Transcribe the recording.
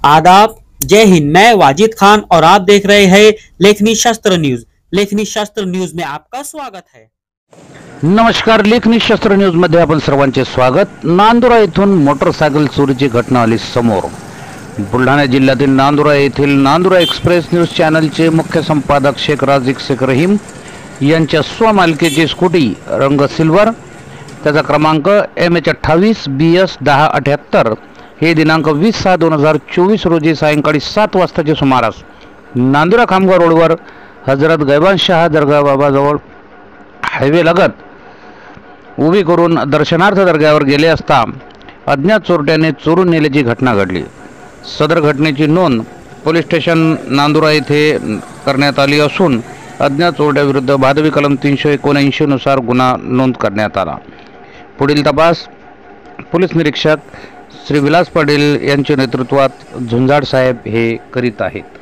आदाब, जय हिंद। मैं वाजिद खान और आप देख रहे हैं लेखनी शास्त्र न्यूज। लेखनी शास्त्र न्यूज में आपका स्वागत है। नमस्कार, लेखनी शास्त्र न्यूज मध्ये आपण सर्वांचे स्वागत। नांदुरा येथून मोटरसायकल चोरीची घटना आली समोर। बुलढाणा जिल्ह्यातील नांदुरा येथील नांदुरा एक्सप्रेस न्यूज चॅनलचे मुख्य संपादक शेख राजिक शेख रहीम यांच्या स्वमालकीची स्कूटी रंग सिल्वर, त्याचा क्रमांक MH28 BS 1078 हे दिनांक 20/6/2024 रोजी सायंकाळी 7 वाजताच्या सुमारास नांदुरा खामगाव रोडवर हजरत गैबान शाह दर्गा बाबाजवळ हायवे लगत उभी करून दर्शनार्थ दर्ग्यावर गेले असता अज्ञात चोरट्याने चोरून नेल्याची घटना घडली। सदर घटनेची नोंद पोलीस स्टेशन नांदुरा येथे करण्यात आली असून अज्ञात चोरट्याविरुद्ध भादवी कलम 379 नुसार गुन्हा नोंद करण्यात आला। पुढील तपास पोलीस निरीक्षक श्री विलास पाटील यांच्या नेतृत्वात झुंजाड साहेब हे करीत आहेत।